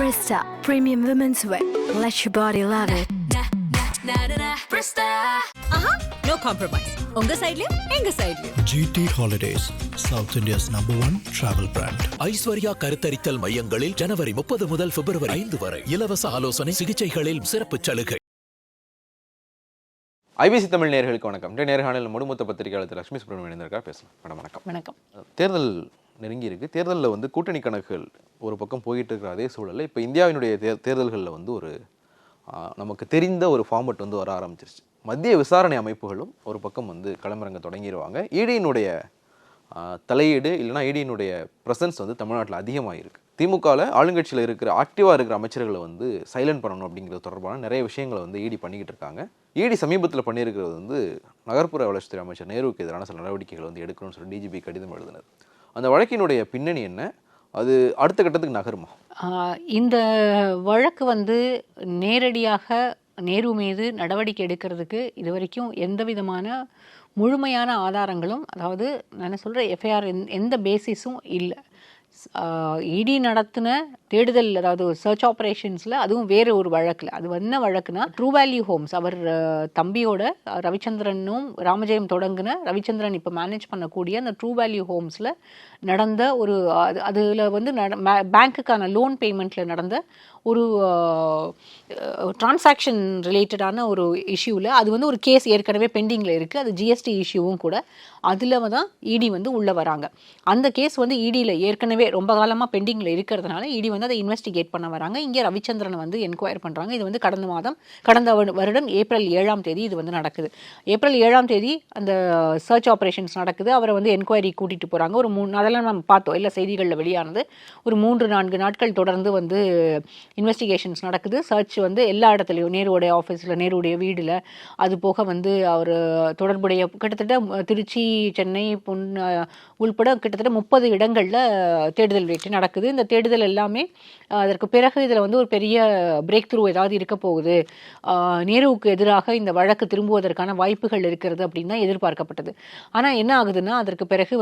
Presta Premium Women's Wear. Let your body love it. No compromise. உங்க சைடுலயும் எங்க சைடுலயும். GT Holidays, South India's #1 travel brand. Aishwarya கருத்தரித்தல் மையங்களில் ஜனவரி 30 முதல் பிப்ரவரி 5 வரை இலவச ஆலோசனை சிகிச்சைகளில் சிறப்பு சலுகை. ஐபிசி தமிழ் நேயர்களுக்கு வணக்கம். இந்த நேர்காணலில் முடுமொத்த பத்திரிகையாளர் லட்சுமி சுப்ரமணியன் இருக்கா பேசலாம். மேடம் வணக்கம். வணக்கம். தேர்தல் நெருங்கி இருக்கு. தேர்தலில் கூட்டணி கணக்குகள் ஒரு பக்கம் போயிட்டு இருக்கிற அதே சூழலில் இப்போ இந்தியாவினுடைய தேர்தல்களில் ஒரு நமக்கு தெரிந்த ஒரு ஃபார்மட் வர ஆரம்பிச்சிருச்சு. மத்திய விசாரணை அமைப்புகளும் ஒரு பக்கம் களமிறங்க தொடங்கிடுவாங்க. ஈடியினுடைய தலையீடு இல்லைனா ஈடியினுடைய ப்ரெசன்ஸ் தமிழ்நாட்டில் அதிகமாக இருக்குது. திமுகவில் ஆளுங்கட்சியில் இருக்கிற ஆக்டிவாக இருக்கிற அமைச்சர்களை சைலண்ட் பண்ணணும் அப்படிங்கிறது தொடர்பான நிறைய விஷயங்களை ஈடி பண்ணிக்கிட்டு இருக்காங்க. ஈடி சமீபத்தில் பண்ணியிருக்கிறது நகர்ப்புற வளர்ச்சித்துறை அமைச்சர் நேருவுக்கு எதிரான சில நடவடிக்கைகள் எடுக்கணும்னு சொல்லி டிஜிபி கடிதம் எழுதினது. அந்த வழக்கினுடைய பின்னணி என்ன? அது அடுத்த கட்டத்துக்கு நகருமா? இந்த வழக்கு நேரடியாக நேரு மீது நடவடிக்கை எடுக்கிறதுக்கு இது வரைக்கும் எந்த விதமான முழுமையான ஆதாரங்களும், அதாவது நான் சொல்கிற எஃப்ஐஆர் எந்த பேசிஸும் இல்லை. இடி நடத்தின தேடுதல், அதாவது சர்ச் ஆப்ரேஷன்ஸில், அதுவும் வேறு ஒரு வழக்கில், அது என்ன வழக்குனா ட்ரூ வேல்யூ ஹோம்ஸ், அவர் தம்பியோட ரவிச்சந்திரனும் ராமஜெயம் தொடங்கின ரவிச்சந்திரன் இப்போ மேனேஜ் பண்ணக்கூடிய அந்த ட்ரூ வேல்யூ ஹோம்ஸில் நடந்த ஒரு அதில் பேங்க்குக்கான லோன் பேமெண்ட்டில் நடந்த ஒரு டிரான்சாக்ஷன் ரிலேட்டடான ஒரு இஷ்யூவில் அது ஒரு கேஸ் ஏற்கனவே பெண்டிங்கில் இருக்குது. அது ஜிஎஸ்டி இஷ்யூவும் கூட. அதில் தான் இடி உள்ளே வராங்க. அந்த கேஸ் இடியில் ஏற்கனவே ரொம்ப காலமாக பெண்டிங்கில் இருக்கிறதுனால இடி அதை இன்வெஸ்டிகேட் பண்ண வராங்க. இங்கே ரவிச்சந்திரனை என்கொயர் பண்ணுறாங்க. இது கடந்த வருடம் ஏப்ரல் 7ஆம் தேதி இது நடக்குது. ஏப்ரல் 7ஆம் தேதி அந்த சர்ச் ஆப்ரேஷன்ஸ் நடக்குது. அவரை என்கொயரி கூட்டிகிட்டு போகிறாங்க. ஒரு அதெல்லாம் நம்ம பார்த்தோம், இல்லை செய்திகளில் வெளியானது. ஒரு 3-4 நாட்கள் தொடர்ந்து இன்வெஸ்டிகேஷன்ஸ் நடக்குது. சர்ச் எல்லா இடத்துலையும், நேருடைய ஆஃபீஸில், நேருடைய வீடில், அது போக அவர் தொடர்புடைய கிட்டத்தட்ட திருச்சி, சென்னை உள்பட கிட்டத்தட்ட 30 இடங்களில் தேடுதல் வேட்டை நடக்குது. இந்த தேடுதல் எல்லாமே அதற்கு பிறகு இதில் ஒரு பெரிய பிரேக் த்ரூ ஏதாவது இருக்க போகுது, நேருவுக்கு எதிராக இந்த வழக்கு திரும்புவதற்கான வாய்ப்புகள் இருக்கிறது அப்படின்னு தான் எதிர்பார்க்கப்பட்டது. ஆனால் என்ன ஆகுதுன்னா, அதற்கு பிறகு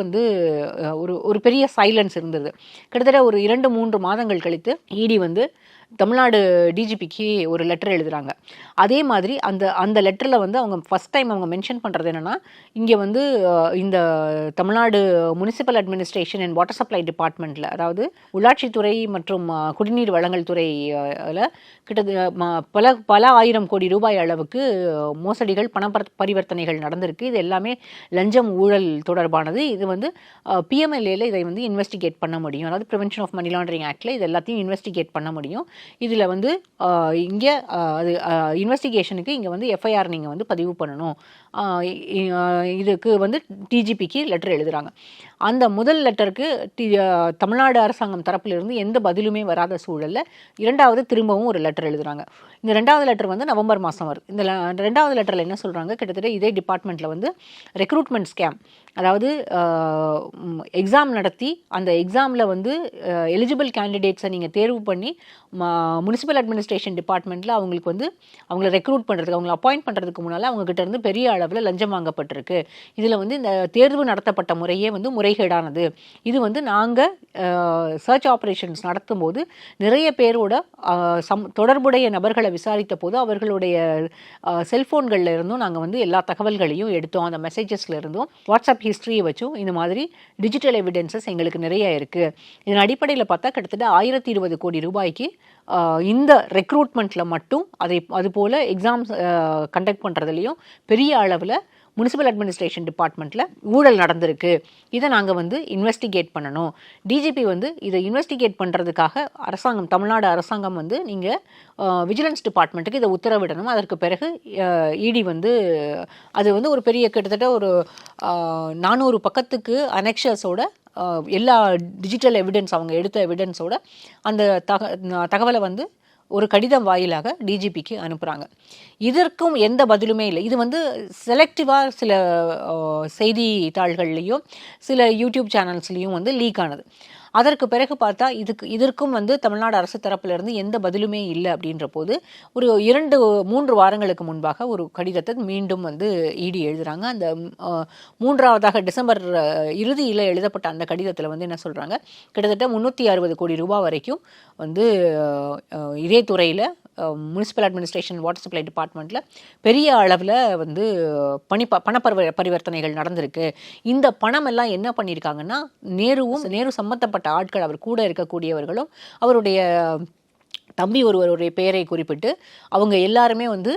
ஒரு பெரிய சைலன்ஸ் இருந்தது. கிட்டத்தட்ட ஒரு 2-3 மாதங்கள் கழித்து இடி தமிழ்நாடு டிஜிபிக்கு ஒரு லெட்டர் எழுதுகிறாங்க. அதே மாதிரி அந்த லெட்டரில் அவங்க ஃபஸ்ட் டைம் அவங்க மென்ஷன் பண்ணுறது என்னென்னா, இங்கே இந்த Tamil Nadu municipal administration and water supply டிபார்ட்மெண்ட்டில், அதாவது உள்ளாட்சித்துறை மற்றும் குடிநீர் வழங்கல் துறையில் கிட்டத்தட்ட பல ஆயிரம் கோடி ரூபாய் அளவுக்கு மோசடிகள், பண பரிவர்த்தனைகள் நடந்திருக்கு. இது எல்லாமே லஞ்சம் ஊழல் தொடர்பானது. இது பிஎம்எல்ஏல இதை இன்வெஸ்டிகேட் பண்ண முடியும். அதாவது ப்ரிவென்ஷன் ஆஃப் மணி லாண்டரிங் ஆக்டில் இது எல்லாத்தையும் இன்வெஸ்டிகேட் பண்ண முடியும். இதில் இங்கே அது இன்வெஸ்டிகேஷனுக்கு இங்கே எஃப்ஐஆர் நீங்கள் பதிவு பண்ணணும். இதுக்கு டிஜிபிக்கு லெட்டர் எழுதுகிறாங்க. அந்த முதல் லெட்டருக்கு தமிழ்நாடு அரசாங்கம் தரப்பிலிருந்து எந்த பதிலுமே வராத சூழலில் இரண்டாவது திரும்பவும் ஒரு லெட்டர் எழுதுகிறாங்க. இந்த ரெண்டாவது லெட்டர் நவம்பர் மாதம் வருது. இந்த ரெண்டாவது லெட்டரில் என்ன சொல்கிறாங்க, கிட்டத்தட்ட இதே டிபார்ட்மெண்ட்டில் ரெக்ரூட்மெண்ட் ஸ்கேம், அதாவது எக்ஸாம் நடத்தி அந்த எக்ஸாமில் எலிஜிபிள் கேண்டிடேட்ஸை நீங்கள் தேர்வு பண்ணி முனிசிபல் அட்மினிஸ்ட்ரேஷன் டிபார்ட்மெண்ட்டில் அவங்களுக்கு அவங்கள ரெக்ரூட் பண்ணுறதுக்கு, அவங்களை அப்பாயிண்ட் பண்ணுறதுக்கு முன்னால் அவங்ககிட்ட இருந்து பெரிய அளவில் லஞ்சம் வாங்கப்பட்டிருக்கு. இதில் இந்த தேர்வு நடத்தப்பட்ட முறையே முறைகேடானது. இது நாங்கள் சர்ச் ஆப்ரேஷன்ஸ் நடத்தும் போது நிறைய பேரோட தொடர்புடைய நபர்களை விசாரித்த போது அவர்களுடைய செல்ஃபோன்களில் இருந்தும் நாங்கள் எல்லா தகவல்களையும் எடுத்தோம். அந்த மெசேஜஸில் இருந்தும் வாட்ஸ்அப் ஹிஸ்ட்ரியை வச்சும் இந்த மாதிரி டிஜிட்டல் எவிடன்சஸ் எங்களுக்கு நிறைய இருக்குது. இதன் அடிப்படையில் பார்த்தா கிட்டத்தட்ட 1020 கோடி ரூபாய்க்கு இந்த ரெக்ரூட்மெண்ட்டில் மட்டும் அதுபோல் எக்ஸாம்ஸ் கண்டக்ட் பண்ணுறதுலையும் பெரிய அளவில் முனிசிபல் அட்மினிஸ்ட்ரேஷன் டிபார்ட்மெண்ட்டில் ஊழல் நடந்திருக்கு. இதை நாங்கள் இன்வெஸ்டிகேட் பண்ணணும். டிஜிபி இதை இன்வெஸ்டிகேட் பண்ணுறதுக்காக தமிழ்நாடு அரசாங்கம் நீங்கள் விஜிலன்ஸ் டிபார்ட்மெண்ட்டுக்கு இதை உத்தரவிடணும். அதற்கு பிறகு இடி அது ஒரு பெரிய கிட்டத்தட்ட ஒரு 400 பக்கத்துக்கு அனெக்ஷர்ஸோட எல்லா டிஜிட்டல் எவிடன்ஸ், அவங்க எடுத்த எவிடன்ஸோட அந்த தகவலை ஒரு கடிதம் வாயிலாக டிஜிபிக்கு அனுப்புகிறாங்க. இதற்கும் எந்த பதிலுமே இல்லை. இது செலக்டிவாக சில செய்தித்தாள்கள்லேயும் சில யூடியூப் சேனல்ஸ்லேயும் லீக் ஆனது. அதற்கு பிறகு பார்த்தா இதற்கும் வந்து தமிழ்நாடு அரசு தரப்பிலிருந்து எந்த பதிலுமே இல்லை அப்படின்ற போது ஒரு 2-3 வாரங்களுக்கு முன்பாக ஒரு கடிதத்தை மீண்டும் வந்து இடி எழுதுறாங்க. அந்த மூன்றாவதாக டிசம்பர் இறுதியில் எழுதப்பட்ட அந்த கடிதத்தில் வந்து என்ன சொல்கிறாங்க, கிட்டத்தட்ட 360 கோடி ரூபாய் வரைக்கும் வந்து இதே துறையில் முனிசிபல் அட்மினிஸ்ட்ரேஷன் வாட்டர் சப்ளை டிபார்ட்மெண்ட்டில் பெரிய அளவில் வந்து பண பரிவர்த்தனைகள் நடந்திருக்கு. இந்த பணம் எல்லாம் என்ன பண்ணியிருக்காங்கன்னா, நேரு சம்பந்தப்பட்ட ஆட்கள், அவர் கூட இருக்கக்கூடியவர்களும் அவருடைய தம்பி ஒருவருடைய பெயரை குறிப்பிட்டு அவங்க எல்லாருமே வந்து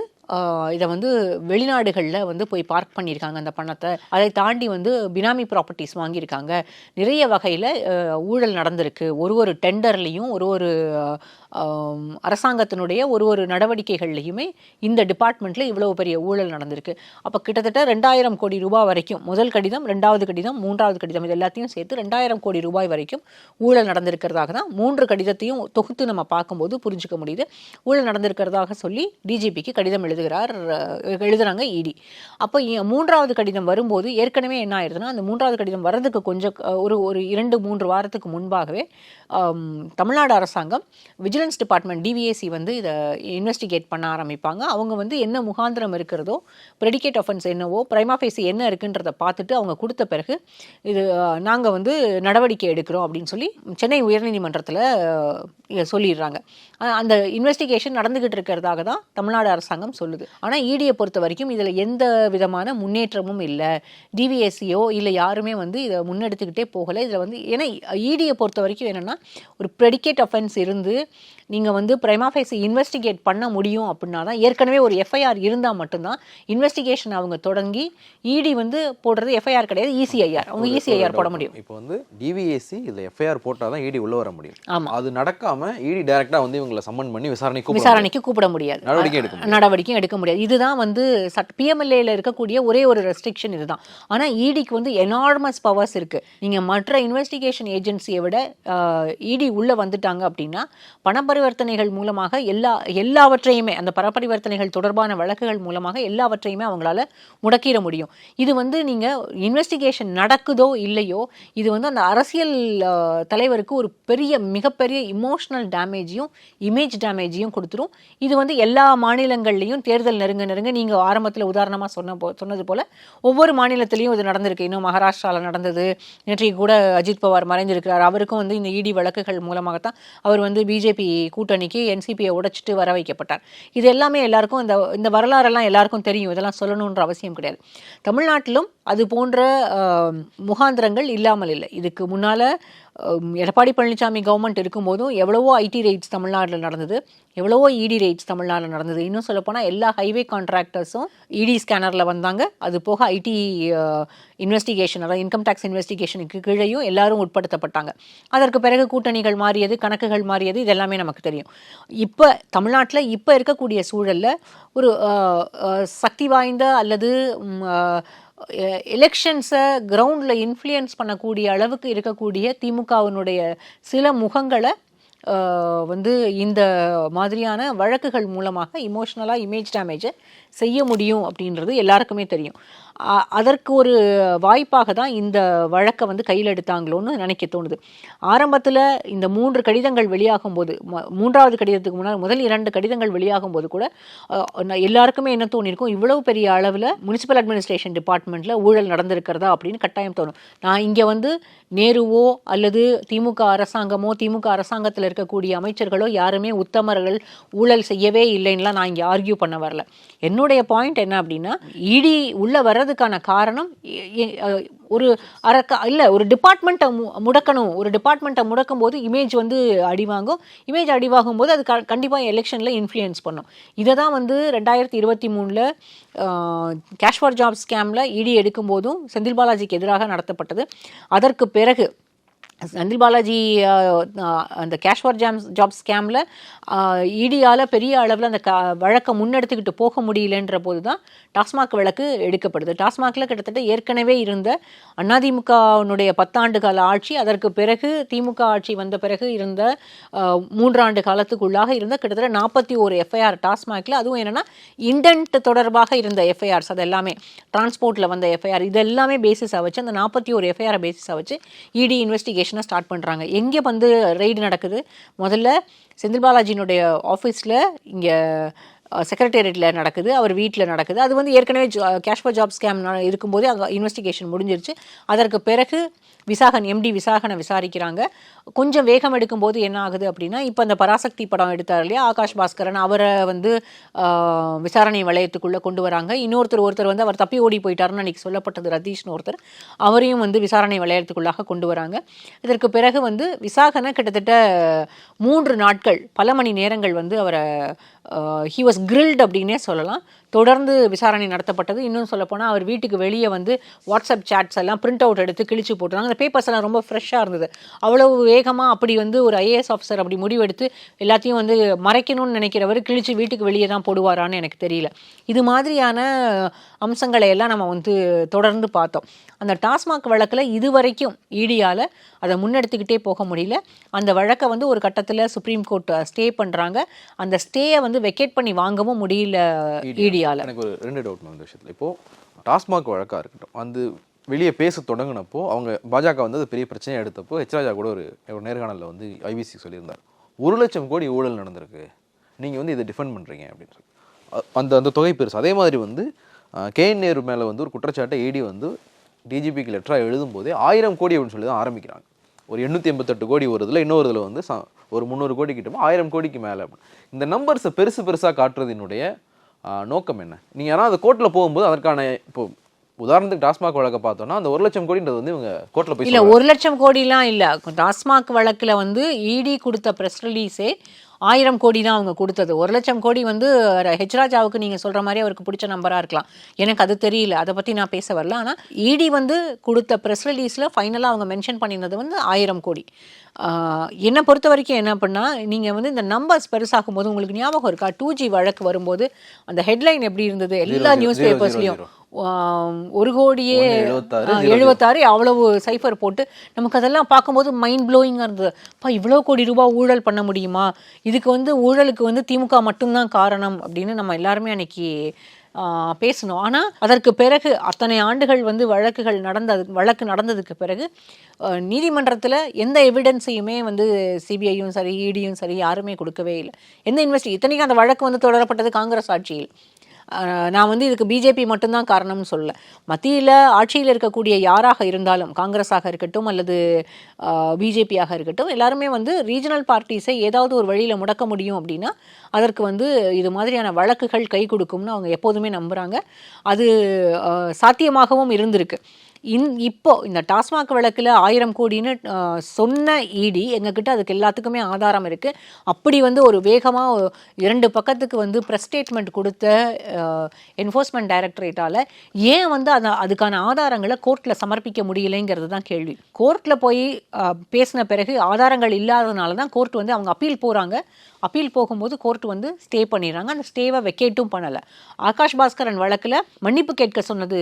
இதை வந்து வெளிநாடுகளில் வந்து போய் பார்க் பண்ணியிருக்காங்க அந்த பணத்தை. அதை தாண்டி வந்து பினாமி ப்ராப்பர்ட்டிஸ் வாங்கியிருக்காங்க. நிறைய வகையில் ஊழல் நடந்திருக்கு. ஒரு டெண்டர்லேயும் ஒரு அரசாங்கத்தினுடைய ஒரு நடவடிக்கைகள்லையுமே இந்த டிபார்ட்மெண்ட்டில் இவ்வளவு பெரிய ஊழல் நடந்திருக்கு. அப்போ கிட்டத்தட்ட 2000 கோடி ரூபாய் வரைக்கும், முதல் கடிதம், 2வது கடிதம், 3வது கடிதம், இது எல்லாத்தையும் சேர்த்து 2000 கோடி ரூபாய் வரைக்கும் ஊழல் நடந்திருக்கிறதாக தான் 3 கடிதத்தையும் தொகுத்து நம்ம பார்க்கும்போது புரிஞ்சுக்க முடியுது. ஊழல் நடந்திருக்கிறதாக சொல்லி டிஜிபிக்கு கடிதம் எழுதுறாங்க இடி. அப்போ 3வது கடிதம் வரும்போது ஏற்கனவே என்ன ஆயிடுதுன்னா, அந்த 3வது கடிதம் வர்றதுக்கு கொஞ்சம் ஒரு 2-3 வாரத்துக்கு முன்பாகவே தமிழ்நாடு அரசாங்கம் விஜிலன்ஸ் டிபார்ட்மெண்ட் டிவிஏசி வந்து இதை இன்வெஸ்டிகேட் பண்ண ஆரம்பிப்பாங்க. அவங்க வந்து என்ன முகாந்திரம் இருக்கிறதோ, ப்ரெடிகேட் ஆஃபென்ஸ் என்னவோ, பிரைமா ஃபேசி என்ன இருக்குன்றதை பார்த்துட்டு அவங்க கொடுத்த பிறகு இது நாங்கள் வந்து நடவடிக்கை எடுக்கிறோம் அப்படின்னு சொல்லி சென்னை உயர்நீதிமன்றத்தில் சொல்லிடுறாங்க. அந்த இன்வெஸ்டிகேஷன் நடந்துகிட்டு இருக்கிறதாக தான் தமிழ்நாடு அரசாங்கம் சொல்லுது. ஆனால் இடியை பொறுத்த வரைக்கும் இதில் எந்த விதமான முன்னேற்றமும் இல்லை. டிவிஎஸ்சியோ இல்லை யாருமே வந்து இதை முன்னெடுத்துக்கிட்டே போகலை. இதில் வந்து ஏன்னா இடியை பொறுத்த வரைக்கும் என்னென்னா, ஒரு ப்ரெடிகேட் அஃபென்ஸ் இருந்து நீங்கள் வந்து பிரைமா ஃபேசி இன்வெஸ்டிகேட் பண்ண முடியும் அப்படின்னா தான், ஏற்கனவே ஒரு எஃப்ஐஆர் இருந்தால் மட்டும்தான் இன்வெஸ்டிகேஷன் அவங்க தொடங்கி இடி வந்து போடுறது எஃப்ஐஆர் கிடையாது, இசிஐஆர். அவங்க இசிஐஆர் போட முடியும். இப்போ வந்து டிவிஎஸ்சி இதில் எஃப்ஐஆர் போட்டால் தான் இடி உள்ள வர முடியும். ஆமாம், அது நடக்காமல் இடி டைரெக்டாக வந்து இவங்களை சம்மன் பண்ணி விசாரணைக்கு கூப்பிட முடியாது, நடவடிக்கையும் எடுக்க முடியாது. இதுதான் வந்து பிஎம்எல்ஏல இருக்கக்கூடிய ஒரே ஒரு ரெஸ்ட்ரிக்ஷன் இதுதான். ஆனால் இடிக்கு வந்து எனார்மஸ் பவர்ஸ் இருக்குது. நீங்கள் மற்ற இன்வெஸ்டிகேஷன் ஏஜென்சியை விட இடி உள்ளே வந்துட்டாங்க அப்படின்னா பணப்பரிவர்த்தனைகள் மூலமாக எல்லாவற்றையுமே, அந்த பணப்பரிவர்த்தனைகள் தொடர்பான வழக்குகள் மூலமாக எல்லாவற்றையுமே அவங்களால முடக்கிட முடியும். இது வந்து நீங்கள் இன்வெஸ்டிகேஷன் நடக்குதோ இல்லையோ, இது வந்து அந்த அரசியல் தலைவருக்கு ஒரு மிகப்பெரிய இமோஷனல் டேமேஜையும் இமேஜ் டேமேஜையும் கொடுத்துரும். இது வந்து எல்லா மாநிலங்கள்லையும் தேர்தல் நெருங்க நீங்கள் ஆரம்பத்தில் உதாரணமாக சொன்னது போல் ஒவ்வொரு மாநிலத்திலையும் இது நடந்திருக்கு. இன்னும் மகாராஷ்டிராவில் நடந்தது. நேற்றைக்கு கூட அஜித் பவார் மறைஞ்சிருக்கிறார். அவருக்கும் வந்து இந்த இடி வழக்குகள் மூலமாகத்தான் அவர் வந்து பிஜேபி கூட்டணிக்கு என்சிபியை உடைச்சிட்டு வர வைக்கப்பட்டார். இது எல்லாமே எல்லாருக்கும் இந்த வரலாறெல்லாம் எல்லாருக்கும் தெரியும். இதெல்லாம் சொல்லணுன்ற அவசியம் கிடையாது. தமிழ்நாட்டிலும் அது போன்ற முகாந்திரங்கள் இல்லாமல் இல்லை. இதுக்கு முன்னால் எடப்பாடி பழனிசாமி கவர்மெண்ட் இருக்கும்போதும் எவ்வளவோ ஐடி ரெய்ட்ஸ் தமிழ்நாட்டில் நடந்தது, எவ்வளவோ இடி ரெய்ட்ஸ் தமிழ்நாட்டில் நடந்தது. இன்னும் சொல்லப்போனால் எல்லா ஹைவே கான்ட்ராக்டர்ஸும் இடி ஸ்கேனரில் வந்தாங்க. அது போக ஐடி இன்வெஸ்டிகேஷன், அதாவது இன்கம் டேக்ஸ் இன்வெஸ்டிகேஷனுக்கு கீழேயும் எல்லாரும் உட்படுத்தப்பட்டாங்க. அதற்கு பிறகு கூட்டணிகள் மாறியது, கணக்குகள் மாறியது, இது எல்லாமே நமக்கு தெரியும். இப்போ தமிழ்நாட்டில் இப்போ இருக்கக்கூடிய சூழலில் ஒரு சக்தி வாய்ந்த அல்லது எலெக்ஷன்ஸை கிரவுண்டில் இன்ஃப்ளூயன்ஸ் பண்ணக்கூடிய அளவுக்கு இருக்கக்கூடிய திமுகவினுடைய சில முகங்களை வந்து இந்த மாதிரியான வழக்குகள் மூலமாக இமோஷ்னலாக இமேஜ் டேமேஜை செய்ய முடியும் அப்படின்றது எல்லாருக்குமே தெரியும். அதற்கு ஒரு வாய்ப்பாக தான் இந்த வழக்கை வந்து கையில் எடுத்தாங்களோன்னு நினைக்க தோணுது. ஆரம்பத்தில் இந்த 3 கடிதங்கள் வெளியாகும் போது, 3வது கடிதத்துக்கு முன்னால் முதல் 2 கடிதங்கள் வெளியாகும் போது கூட எல்லாருக்குமே என்ன தோணிருக்கும், இவ்வளவு பெரிய அளவில் முனிசிபல் அட்மினிஸ்ட்ரேஷன் டிபார்ட்மெண்ட்டில் ஊழல் நடந்திருக்கிறதா அப்படின்னு கட்டாயம் தோணும். நான் இங்கே வந்து நேருவோ அல்லது திமுக அரசாங்கமோ, திமுக அரசாங்கத்தில் இருக்கக்கூடிய அமைச்சர்களோ யாருமே உத்தமர்கள், ஊழல் செய்யவே இல்லைன்னுலாம் நான் இங்கே ஆர்கியூ பண்ண வரல. என்னுடைய பாயிண்ட் என்ன அப்படின்னா, இடி உள்ள வர்றதுக்கான காரணம் ஒரு டிபார்ட்மெண்ட்டை முடக்கணும். ஒரு டிபார்ட்மெண்ட்டை முடக்கும் போது இமேஜ் வந்து அடிவாங்கும். இமேஜ் அடிவாகும் போது அது கண்டிப்பாக எலெக்ஷனில் இன்ஃப்ளூயன்ஸ் பண்ணும். இதை தான் வந்து 2023 கேஷ் ஃபார் ஜாப் ஸ்கேமில் இடி எடுக்கும் போதும் செந்தில் பாலாஜிக்கு எதிராக நடத்தப்பட்டது. அதற்கு பிறகு செந்தில் பாலாஜி அந்த கேஷ் ஃபார் ஜாப் ஸ்கேமில் இடியால் பெரிய அளவில் அந்த வழக்கை முன்னெடுத்துக்கிட்டு போக முடியலன்ற போது தான் டாஸ்மாக் வழக்கு எடுக்கப்படுது. டாஸ்மாகில் கிட்டத்தட்ட ஏற்கனவே இருந்த அதிமுகவினுடைய 10 ஆண்டு கால ஆட்சி, அதற்கு பிறகு திமுக ஆட்சி வந்த பிறகு இருந்த 3 ஆண்டு காலத்துக்குள்ளாக இருந்த கிட்டத்தட்ட 41 எஃப்ஐஆர் டாஸ்மாகில். அதுவும் என்னென்னா இண்டென்ட் தொடர்பாக இருந்த எஃப்ஐஆர்ஸ், அது எல்லாமே டிரான்ஸ்போர்ட்டில் வந்த எஃப்ஐஆர், இது எல்லாமே பேசிஸாக வச்சு அந்த 41 எஃப்ஐஆரை பேசிஸாக வச்சு இடி இன்வெஸ்டிகேஷன் இன்வெஸ்டிகேஷனை ஸ்டார்ட் பண்ணுறாங்க. எங்கே வந்து ரெய்டு நடக்குது? முதல்ல செந்தில் பாலாஜியினுடைய ஆஃபீஸில் இங்கே செக்ரட்டேரியட்டில் நடக்குது, அவர் வீட்டில் நடக்குது. அது வந்து ஏற்கனவே கேஷ் ஃபார் ஜாப் ஸ்கேம் இருக்கும்போதே அங்கே இன்வெஸ்டிகேஷன் முடிஞ்சிருச்சு. அதற்கு பிறகு விசாகன் எம்டி விசாகனை விசாரிக்கிறாங்க. கொஞ்சம் வேகம் எடுக்கும்போது என்ன ஆகுது அப்படின்னா, இப்போ அந்த பராசக்தி படம் எடுத்தார் இல்லையா ஆகாஷ் பாஸ்கரன், அவரை வந்து விசாரணை வளையத்துக்குள்ளே கொண்டு வராங்க. ஒருத்தர் வந்து அவர் தப்பி ஓடி போயிட்டாருன்னு அன்றைக்கி சொல்லப்பட்டது, ரதீஷ்னு ஒருத்தர், அவரையும் வந்து விசாரணை வளையத்துக்குள்ளாக கொண்டு வராங்க. இதற்கு பிறகு வந்து விசாகனை கிட்டத்தட்ட 3 நாட்கள் பல மணி நேரங்கள் வந்து அவரை ஹி வாஸ் கிரில்ட் அப்படின்னே சொல்லலாம். தொடர்ந்து விசாரணை நடத்தப்பட்டது. இன்னும் சொல்லப்போனால் அவர் வீட்டுக்கு வெளியே வந்து வாட்ஸ்அப் சேட்ஸ் எல்லாம் பிரிண்ட் அவுட் எடுத்து கிழிச்சு போட்டுருந்தாங்க. அந்த பேப்பர்ஸ் எல்லாம் ரொம்ப ஃப்ரெஷ்ஷாக இருந்தது. அவ்வளவு வேகமாக அப்படி வந்து ஒரு ஐஏஎஸ் ஆஃபீஸர் அப்படி முடிவெடுத்து எல்லாத்தையும் வந்து மறைக்கணும்னு நினைக்கிறவர் கிழிச்சு வீட்டுக்கு வெளியே தான் போடுவாரான்னு எனக்கு தெரியல. இது மாதிரியான அம்சங்களை எல்லாம் நம்ம வந்து தொடர்ந்து பார்த்தோம். அந்த டாஸ்மாக் வழக்கில் இதுவரைக்கும் ஈடியால் அதை முன்னெடுத்துக்கிட்டே போக முடியல. அந்த வழக்கை வந்து ஒரு கட்டத்தில் சுப்ரீம் கோர்ட் ஸ்டே பண்ணுறாங்க. அந்த ஸ்டேயை வந்து வெக்கேட் பண்ணி வாங்கவும் முடியல ஈடியால். எனக்கு ஒரு 2 டவுட் இந்த விஷயத்தில். இப்போது டாஸ்மாக் வழக்காக இருக்கட்டும், வந்து வெளியே பேச தொடங்கினப்போ அவங்க பாஜக வந்து அது பெரிய பிரச்சனையாக எடுத்தப்போ ராஜா கூட ஒரு நேர்காணலில் வந்து ஐபிசி சொல்லியிருந்தார், 1 லட்சம் கோடி ஊழல் நடந்திருக்கு, நீங்கள் வந்து இதை டிஃபெண்ட் பண்ணுறீங்க அப்படின்னு சொல்லி. அந்த தொகை பெருசு. அதே மாதிரி வந்து கேஎன் நேரு மேலே வந்து ஒரு குற்றச்சாட்டை ஈடி வந்து டிஜிபிக்கு லெட்டராக எழுதும்போதே 1000 கோடி அப்படின்னு சொல்லி தான் ஆரம்பிக்கிறாங்க. ஒரு 888 கோடி வருதில், இன்னொரு இதில் வந்து ஒரு 300 கோடி கிட்ட 1000 கோடிக்கு மேலே. இந்த நம்பர்ஸை பெருசாக காட்டுறதினுடைய நோக்கம் என்ன? நீங்கள் ஆனால் அந்த கோர்ட்டில் போகும்போது அதற்கான இப்போ உதாரணத்துக்கு டாஸ்மாக் வழக்கை பார்த்தோன்னா அந்த 1 லட்சம் கோடின்றது வந்து இவங்க கோர்ட்டில் போய் இல்லை 1 லட்சம் கோடிலாம் இல்லை. டாஸ்மாக் வழக்கில் வந்து இடி கொடுத்த ப்ரெஸ் ரிலீஸே 1000 கோடி தான் அவங்க கொடுத்தது. 1 லட்சம் கோடி வந்து ராஜாவுக்கு நீங்கள் சொல்கிற மாதிரி அவருக்கு பிடிச்ச நம்பராக இருக்கலாம், எனக்கு அது தெரியல, அதை பற்றி நான் பேச வரல. ஆனால் இடி வந்து கொடுத்த ப்ரெஸ் ரிலீஸில் ஃபைனலாக அவங்க மென்ஷன் பண்ணியிருந்தது வந்து 1000 கோடி. என்னை பொறுத்த வரைக்கும் என்ன பண்ணால், நீங்கள் வந்து இந்த நம்பர்ஸ் பெருசாகும் போது உங்களுக்கு ஞாபகம் இருக்கா 2G வழக்கு வரும்போது அந்த ஹெட்லைன் எப்படி இருந்தது? எல்லா நியூஸ் பேப்பர்ஸ்லையும் 1 கோடியே 76 அவ்வளவு சைஃபர் போட்டு நமக்கு அதெல்லாம் பார்க்கும்போது மைண்ட் ப்ளோயிங்காக இருந்தது. இவ்வளோ கோடி ரூபாய் ஊழல் பண்ண முடியுமா? இதுக்கு வந்து ஊழலுக்கு வந்து திமுக மட்டும்தான் காரணம் அப்படின்னு நம்ம எல்லாருமே அன்னைக்கு பேசணும். ஆனால் அதற்கு பிறகு அத்தனை ஆண்டுகள் வந்து வழக்கு நடந்ததுக்கு பிறகு நீதிமன்றத்தில் எந்த எவிடன்ஸையுமே வந்து சிபிஐயும் சரி இடியும் சரி யாருமே கொடுக்கவே இல்லை. எந்த இத்தனைக்கும் அந்த வழக்கு வந்து தொடரப்பட்டது காங்கிரஸ் ஆட்சியில். நான் வந்து இதுக்கு பிஜேபி மட்டும்தான் காரணம்னு சொல்லலை. மத்தியில் ஆட்சியில் இருக்கக்கூடிய யாராக இருந்தாலும், காங்கிரஸாக இருக்கட்டும் அல்லது பிஜேபியாக இருக்கட்டும், எல்லாருமே வந்து ரீஜனல் பார்ட்டிஸை ஏதாவது ஒரு வழியில் முடக்க முடியும் அப்படின்னா அதற்கு வந்து இது மாதிரியான வழக்குகள் கை கொடுக்கும்னு அவங்க எப்போதுமே நம்புகிறாங்க. அது சாத்தியமாகவும் இருந்திருக்கு. இப்போ இந்த டாஸ்மாக் வழக்கில் 1000 கோடின்னு சொன்ன இடி எங்ககிட்ட அதுக்கு எல்லாத்துக்குமே ஆதாரம் இருக்குது. அப்படி வந்து ஒரு வேகமாக 2 பக்கத்துக்கு வந்து ப்ரெஸ் ஸ்டேட்மெண்ட் கொடுத்த என்ஃபோர்ஸ்மெண்ட் டைரக்டரேட்டால் ஏன் வந்து அதுக்கான ஆதாரங்களை கோர்ட்டில் சமர்ப்பிக்க முடியலைங்கிறது தான் கேள்வி. கோர்ட்டில் போய் பேசின பிறகு ஆதாரங்கள் இல்லாததுனால தான் கோர்ட் வந்து அவங்க அப்பீல் போகிறாங்க. அப்பீல் போகும்போது கோர்ட் வந்து ஸ்டே பண்ணிடுறாங்க. அந்த ஸ்டேவை வெக்கேட்டும் பண்ணலை. ஆகாஷ் பாஸ்கரன் வழக்கில் மன்னிப்பு கேட்க சொன்னது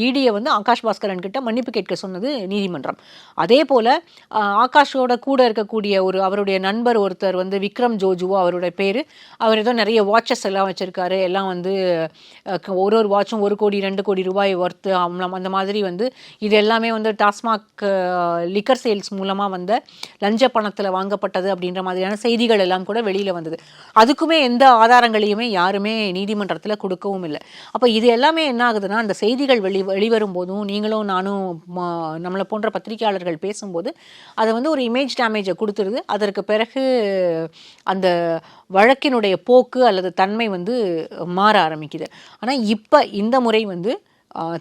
இடியை வந்து ஆகாஷ் பாஸ்கரன் கிட்ட மன்னிப்பு கேட்க சொன்னது நீதிமன்றம். அதே போல் ஆகாஷோட கூட இருக்கக்கூடிய அவருடைய நண்பர் ஒருத்தர் வந்து விக்ரம் ஜோஜுவோ அவருடைய பேர், அவர் ஏதோ நிறைய வாட்சஸ் எல்லாம் வச்சுருக்காரு. எல்லாம் வந்து ஒரு வாட்சும் 1 கோடி 2 கோடி ரூபாய் ஒர்த்து அந்த மாதிரி வந்து இது எல்லாமே வந்து டாஸ்மாக் லிக்கர் சேல்ஸ் மூலமாக வந்த லஞ்ச பணத்தில் வாங்கப்பட்டது அப்படின்ற மாதிரியான செய்திகள் எல்லாம் கூட வெளியில் வந்தது. அதுக்குமே எந்த ஆதாரங்களையுமே யாருமே நீதிமன்றத்தில் கொடுக்கவும் இல்லை. அப்போ இது எல்லாமே என்ன ஆகுதுன்னா, அந்த செய்திகள் வெளிவரும் போதும் நீங்களும் நானும் நம்மளை போன்ற பத்திரிகையாளர்கள் பேசும்போது அதை வந்து ஒரு இமேஜ் டேமேஜை கொடுத்துருது. அதற்கு பிறகு அந்த வழக்கினுடைய போக்கு அல்லது தன்மை வந்து மாற ஆரம்பிக்குது. ஆனால் இப்போ இந்த முறை வந்து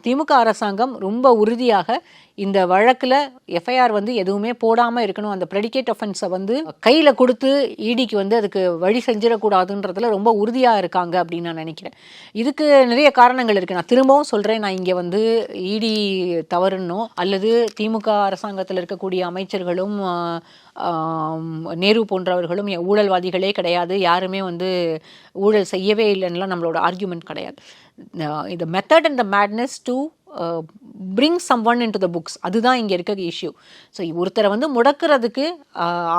திமுக அரசாங்கம் ரொம்ப உறுதியாக இந்த வழக்கில் எஃப்ஐஆர் வந்து எதுவுமே போடாமல் இருக்கணும், அந்த ப்ரெடிகேட் ஒஃபென்ஸை வந்து கையில் கொடுத்து இடிக்கு வந்து அதுக்கு வழி செஞ்சிடக்கூடாதுன்றதுல ரொம்ப உறுதியாக இருக்காங்க அப்படின்னு நான் நினைக்கிறேன். இதுக்கு நிறைய காரணங்கள் இருக்குது. நான் திரும்பவும் சொல்கிறேன், நான் இங்கே வந்து இடி தவறுனோ அல்லது திமுக அரசாங்கத்தில் இருக்கக்கூடிய அமைச்சர்களும் நேரு போன்றவர்களும் ஊழல்வாதிகளே கிடையாது, யாருமே வந்து ஊழல் செய்யவே இல்லைன்னுலாம் நம்மளோட ஆர்கியூமெண்ட் கிடையாது. இந்த method and the madness to bring someone into the books, அதுதான் இங்கே இருக்க இஷ்யூ. ஸோ ஒருத்தரை வந்து முடக்கிறதுக்கு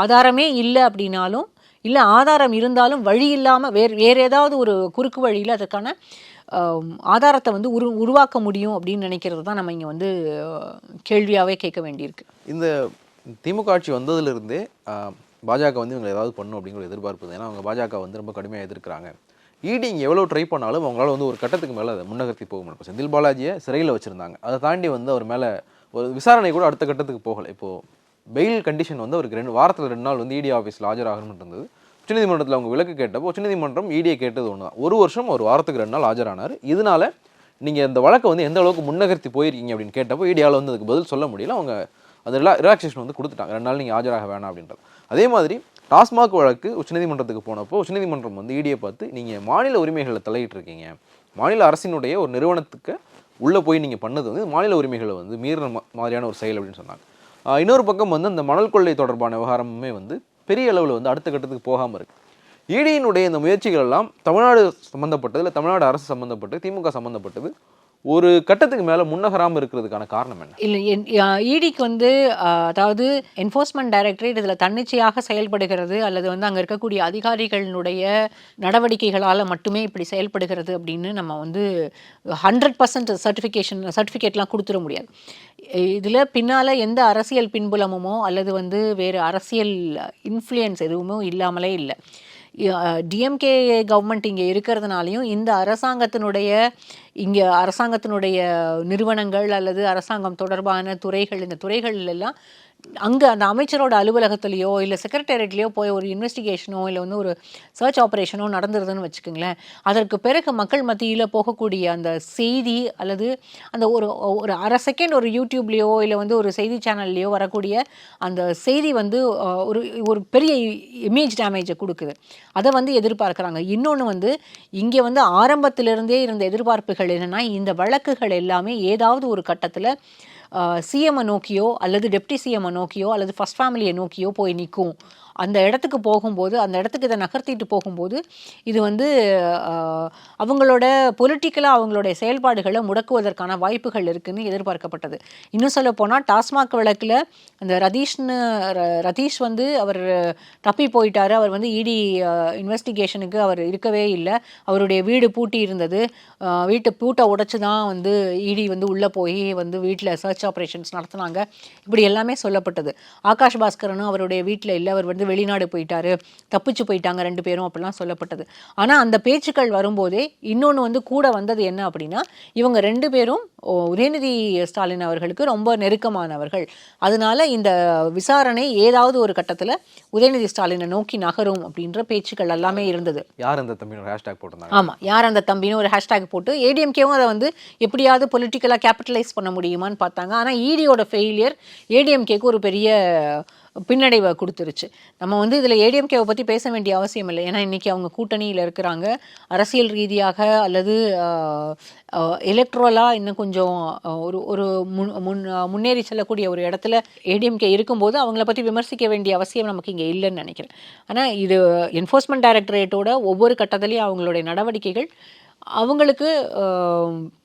ஆதாரமே இல்லை அப்படின்னாலும், இல்லை ஆதாரம் இருந்தாலும் வழி இல்லாமல் வேறு ஏதாவது ஒரு குறுக்கு வழியில் அதுக்கான ஆதாரத்தை வந்து உருவாக்க முடியும் அப்படின்னு நினைக்கிறது தான் நம்ம இங்கே வந்து கேள்வியாகவே கேட்க வேண்டியிருக்கு. இந்த திமுக ஆட்சி வந்ததுலேருந்தே பாஜக வந்து இவங்க ஏதாவது பண்ணும் அப்படிங்கிற எதிர்பார்ப்பு. ஏன்னா அவங்க பாஜக வந்து ரொம்ப கடுமையாக எதிர்க்கிறாங்க. இடி இங்கே எவ்வளோ ட்ரை பண்ணாலும் அவங்களால வந்து ஒரு கட்டத்துக்கு மேலே அதை முன்னகர்த்தி போக முடியும். இப்போ செந்தில் பாலாஜியை சிறையில் வச்சுருந்தாங்க, அதை தாண்டி வந்து அவர் மேலே ஒரு விசாரணை கூட அடுத்த கட்டத்துக்கு போகலை. இப்போது பெயில் கண்டிஷன் வந்து அவருக்கு வாரத்தில் 2 நாள் வந்து இடி ஆஃபீஸில் ஆஜராகணும்னு இருந்தது. உச்சநீதிமன்றத்தில் அவங்க விலக்கு கேட்டப்போ உச்சநீதிமன்றம் இடியை கேட்டது ஒன்று தான், 1 வருஷம் ஒரு வாரத்துக்கு 2 நாள் ஆஜரானார். இதனால நீங்கள் இந்த வழக்கை வந்து எந்த அளவுக்கு முன்னகர்த்தி போயிருக்கீங்க அப்படின்னு கேட்டப்போ இடியால் வந்து அதுக்கு பதில் சொல்ல முடியல. அவங்க அது ரிலாக்ஸேஷன் வந்து கொடுத்துட்டாங்க, 2 நாள் நீங்கள் ஆஜராக வேணாம் அப்படின்றது. அதே மாதிரி டாஸ்மாக் வழக்கு உச்சநீதிமன்றத்துக்கு போனப்போ உச்சநீதிமன்றம் வந்து இடியை பார்த்து நீங்கள் மாநில உரிமைகளை தலையிட்டு இருக்கீங்க, மாநில அரசினுடைய ஒரு நிறுவனத்துக்கு உள்ளே போய் நீங்கள் பண்ணது வந்து மாநில உரிமைகளை வந்து மீறின மாதிரியான ஒரு செயல் அப்படின்னு சொன்னாங்க. இன்னொரு பக்கம் வந்து அந்த மணல் கொள்ளை தொடர்பான விவகாரமுமே வந்து பெரிய அளவில் வந்து அடுத்த கட்டத்துக்கு போகாமல் இருக்குது. இடியினுடைய இந்த முயற்சிகள் எல்லாம் தமிழ்நாடு சம்மந்தப்பட்டது, இல்லை தமிழ்நாடு அரசு சம்மந்தப்பட்டது, திமுக சம்மந்தப்பட்டது, ஒரு கட்டத்துக்கு மேலே முன்னகராமல் இருக்கிறதுக்கான காரணம் என்ன? இல்லை, இடிக்கு வந்து அதாவது என்ஃபோர்ஸ்மெண்ட் டைரக்டரேட் இதில் தன்னிச்சையாக செயல்படுகிறது அல்லது வந்து அங்கே இருக்கக்கூடிய அதிகாரிகளினுடைய நடவடிக்கைகளால் மட்டுமே இப்படி செயல்படுகிறது அப்படின்னு நம்ம வந்து 100% சர்டிஃபிகேட்லாம் கொடுத்துட முடியாது. இதில் பின்னால் எந்த அரசியல் பின்புலமுமோ அல்லது வந்து வேறு அரசியல் இன்ஃப்ளூயன்ஸ் எதுவுமே இல்லாமலே இல்லை. டிஎம்கே கவர்மெண்ட் இங்கே இருக்கிறதுனாலையும் இந்த அரசாங்கத்தினுடைய நிறுவனங்கள் அல்லது அரசாங்கம் தொடர்பான துறைகள், இந்த துறைகள்லாம் அங்கே அந்த அமைச்சரோட அலுவலகத்துலேயோ இல்லை செக்ரட்டேரியட்லேயோ போய் ஒரு இன்வெஸ்டிகேஷனோ இல்லை வந்து ஒரு சர்ச் ஆப்ரேஷனோ நடந்துருதுன்னு வச்சுக்கோங்களேன். அதற்கு பிறகு மக்கள் மத்தியில் போகக்கூடிய அந்த செய்தி அல்லது அந்த ஒரு அரை செகண்ட் ஒரு யூடியூப்லேயோ இல்லை வந்து ஒரு செய்தி சேனல்லையோ வரக்கூடிய அந்த செய்தி வந்து ஒரு பெரிய இமேஜ் டேமேஜை கொடுக்குது. அதை வந்து எதிர்பார்க்குறாங்க. இன்னொன்று வந்து இங்கே வந்து ஆரம்பத்திலிருந்தே இருந்த எதிர்பார்ப்புகள் என்னென்னா, இந்த வழக்குகள் எல்லாமே ஏதாவது ஒரு கட்டத்தில் சிஎம்ஐ நோக்கியோ அல்லது டெப்டி சிஎம்ஐ நோக்கியோ அல்லது ஃபர்ஸ்ட் ஃபேமிலியை நோக்கியோ போய் நிற்கும். அந்த இடத்துக்கு போகும்போது, அந்த இடத்துக்கு இதை நகர்த்திட்டு போகும்போது இது வந்து அவங்களோட பொலிட்டிக்கலாக அவங்களுடைய செயல்பாடுகளை முடக்குவதற்கான வாய்ப்புகள் இருக்குதுன்னு எதிர்பார்க்கப்பட்டது. இன்னும் சொல்ல போனால் டாஸ்மாக் வழக்கில் அந்த ரதீஷ் வந்து அவர் தப்பி போயிட்டார். அவர் வந்து இடி இன்வெஸ்டிகேஷனுக்கு அவர் இருக்கவே இல்லை. அவருடைய வீடு பூட்டி இருந்தது. வீட்டை பூட்டை உடைச்சி தான் வந்து இடி வந்து உள்ளே போய் வந்து வீட்டில் சர்ச் ஆப்ரேஷன்ஸ் நடத்தினாங்க. இப்படி எல்லாமே சொல்லப்பட்டது. ஆகாஷ் பாஸ்கரனும் அவருடைய வீட்டில் இல்லை, அவர் வந்து வெளிநாடு போயிட்டாரு, தப்பிச்சு போயிட்டாங்க 2 பேரும் அப்படிலாம் சொல்லப்பட்டது. ஆனால் அந்த பேச்சுக்கள் வரும்போதே இன்னொன்று வந்து கூட வந்தது என்ன அப்படின்னா, இவங்க 2 பேரும் உதயநிதி ஸ்டாலின் அவர்களுக்கு ரொம்ப நெருக்கமானவர்கள். அதனால இந்த விசாரணை ஏதாவது ஒரு கட்டத்தில் உதயநிதி ஸ்டாலினை நோக்கி நகரும் அப்படின்ற பேச்சுக்கள் எல்லாமே இருந்தது. யார் அந்த தம்பின்னு ஒரு ஹேஷ்டேக் போட்டிருந்தாங்க. ஆமாம், யார் அந்த தம்பின்னு ஒரு ஹேஷ்டேக் போட்டு ஏடிஎம்கேவும் அதை வந்து எப்படியாவது பொலிட்டிக்கலாக கேபிட்டலைஸ் பண்ண முடியுமான்னு பார்த்தாங்க. ஆனால் இடியோட ஃபெயிலியர் ஏடிஎம்கேக்கு ஒரு பெரிய பின்னடைவை கொடுத்துருச்சு. நம்ம வந்து இதில் ஏடிஎம்கேவை பற்றி பேச வேண்டிய அவசியம் இல்லை. ஏன்னா இன்றைக்கி அவங்க கூட்டணியில் இருக்கிறாங்க. அரசியல் ரீதியாக அல்லது எலக்ட்ரலாக இன்னும் கொஞ்சம் ஒரு முன்னேறி செல்லக்கூடிய ஒரு இடத்துல ஏடிஎம்கே இருக்கும்போது அவங்கள பற்றி விமர்சிக்க வேண்டிய அவசியம் நமக்கு இங்கே இல்லைன்னு நினைக்கிறேன். ஆனால் இது என்ஃபோர்ஸ்மெண்ட் டைரக்டரேட்டோட ஒவ்வொரு கட்டத்திலையும் அவங்களுடைய நடவடிக்கைகள் அவங்களுக்கு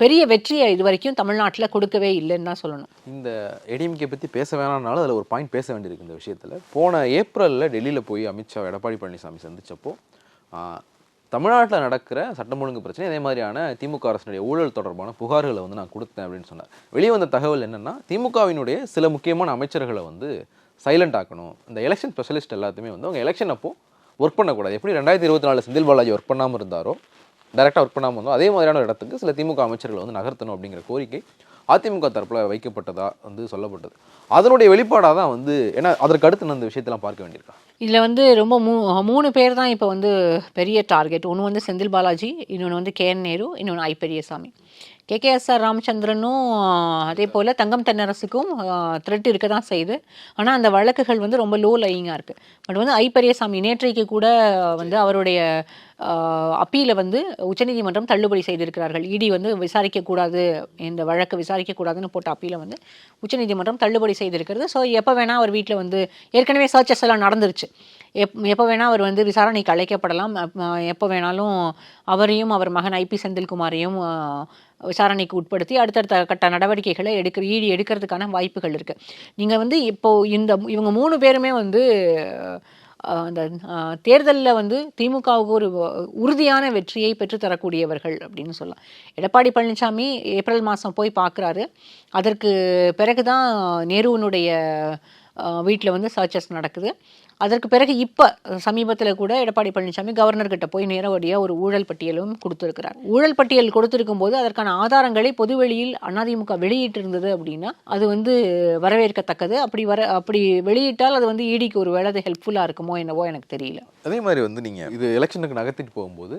பெரிய வெற்றியை இது வரைக்கும் தமிழ்நாட்டில் கொடுக்கவே இல்லைன்னு தான் சொல்லணும். இந்த ஏடிஎம்கே பற்றி பேச வேணாம்னாலும் அதில் ஒரு பாயிண்ட் பேச வேண்டியிருக்கு இந்த விஷயத்தில். போன ஏப்ரலில் டெல்லியில் போய் அமித்ஷா எடப்பாடி பழனிசாமி சந்தித்தப்போ தமிழ்நாட்டில் நடக்கிற சட்டம் ஒழுங்கு பிரச்சனை, இதே மாதிரியான திமுக அரசினுடைய ஊழல் தொடர்பான புகார்களை வந்து நான் கொடுத்தேன் அப்படின்னு சொன்னார். வெளியே வந்த தகவல் என்னென்னா, திமுகவினுடைய சில முக்கியமான அமைச்சர்களை வந்து சைலண்ட் ஆக்கணும், இந்த எலெக்ஷன் ஸ்பெஷலிஸ்ட் எல்லாத்தையுமே வந்து அவங்க எலெக்ஷன் அப்போ ஒர்க் பண்ணக்கூடாது. எப்படி 2024 செந்தில் பாலாஜி ஒர்க் பண்ணாமல் இருந்தாரோ, டைரெக்டாக ஒர்க் பண்ணாமல் இருந்தோம், அதே மாதிரியான ஒரு இடத்துக்கு சில திமுக அமைச்சர்களை வந்து நகர்த்தணும் அப்படிங்கிற கோரிக்கை அதிமுக தரப்பில் வைக்கப்பட்டதா வந்து சொல்லப்பட்டது. அதனுடைய வெளிப்பாடாக தான் வந்து, ஏன்னா அதற்கு அடுத்து அந்த விஷயத்தெல்லாம் பார்க்க வேண்டியிருக்கா. இதில் வந்து ரொம்ப 3 பேர் தான் இப்போ வந்து பெரிய டார்கெட். ஒன்று வந்து செந்தில் பாலாஜி, இன்னொன்று வந்து கேஎன் நேரு, இன்னொன்று ஐ பெரியசாமி. கேகேஎஸ்ஆர் ராமச்சந்திரனும் அதே போல் தங்கம் தென்னரசுக்கும் த்ரெட் இருக்க தான் செய்யுது. ஆனால் அந்த வழக்குகள் வந்து ரொம்ப லோ லையிங்காக இருக்குது. பட் வந்து ஐ பெரியசாமி நேற்றைக்கு கூட வந்து அவருடைய அப்பீலை வந்து உச்சநீதிமன்றம் தள்ளுபடி செய்திருக்கிறார்கள். இடி வந்து விசாரிக்கக்கூடாது, இந்த வழக்கு விசாரிக்கக்கூடாதுன்னு போட்ட அப்பீலை வந்து உச்சநீதிமன்றம் தள்ளுபடி செய்திருக்கிறது. ஸோ எப்போ வேணால் அவர் வீட்டில் வந்து ஏற்கனவே சர்ச்சஸ் எல்லாம் நடந்துருச்சு. எப்போ வேணால் அவர் வந்து விசாரணைக்கு அழைக்கப்படலாம். எப்போ வேணாலும் அவரையும் அவர் மகன் ஐபி செந்தில்குமாரையும் விசாரணைக்கு உட்படுத்தி அடுத்தடுத்த கட்ட நடவடிக்கைகளை இடி எடுக்கிறதுக்கான வாய்ப்புகள் இருக்குது. நீங்கள் வந்து இப்போது இவங்க 3 பேருமே வந்து அந்த தேர்தலில் வந்து திமுகவுக்கு ஒரு உறுதியான வெற்றியை பெற்றுத்தரக்கூடியவர்கள் அப்படின்னு சொல்லலாம். எடப்பாடி பழனிசாமி ஏப்ரல் மாதம் போய் பார்க்குறாரு. அதற்கு பிறகு தான் நேருவினுடைய வீட்டில் வந்து சர்ச்சஸ் நடக்குது. அதற்கு பிறகு இப்போ சமீபத்தில் கூட எடப்பாடி பழனிசாமி கவர்னர்கிட்ட போய் நேரடியாக ஒரு ஊழல் பட்டியலும் கொடுத்துருக்கிறார். ஊழல் பட்டியல் கொடுத்திருக்கும் போது அதற்கான ஆதாரங்களை பொதுவெளியில் அதிமுக வெளியிட்டிருந்தது அப்படின்னா அது வந்து வரவேற்கத்தக்கது. அப்படி வெளியிட்டால் அது வந்து ஈடிக்கு ஒரு வேளை அது ஹெல்ப்ஃபுல்லாக இருக்குமோ என்னவோ எனக்கு தெரியல. அதே மாதிரி வந்து நீங்கள் இது எலெக்ஷனுக்கு நகர்த்திட்டு போகும்போது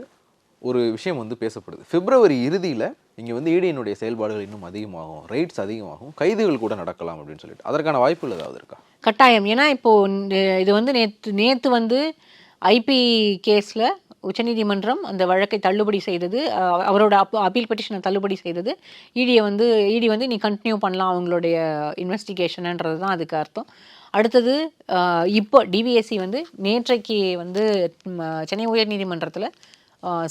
ஒரு விஷயம் வந்து பேசப்படுது. பிப்ரவரி இறுதியில் இங்கே வந்து ஈடியினுடைய செயல்பாடுகள் இன்னும் அதிகமாகும், ரைட்ஸ் அதிகமாகும், கைதுகள் கூட நடக்கலாம் அப்படின்னு சொல்லிட்டு அதற்கான வாய்ப்புகள் ஏதாவது இருக்கா? கட்டாயம். ஏன்னா இப்போது இது வந்து நேற்று வந்து ஐபி கேஸில் உச்சநீதிமன்றம் அந்த வழக்கை தள்ளுபடி செய்தது. அவரோட அப்பீல் பெட்டிஷனை தள்ளுபடி செய்தது. இடி வந்து நீ கண்டினியூ பண்ணலாம் அவங்களுடைய இன்வெஸ்டிகேஷன்ன்றது தான் அதுக்கு அர்த்தம். அடுத்தது இப்போ டிவிஎஸ்சி வந்து நேற்றைக்கு வந்து சென்னை உயர்நீதிமன்றத்தில்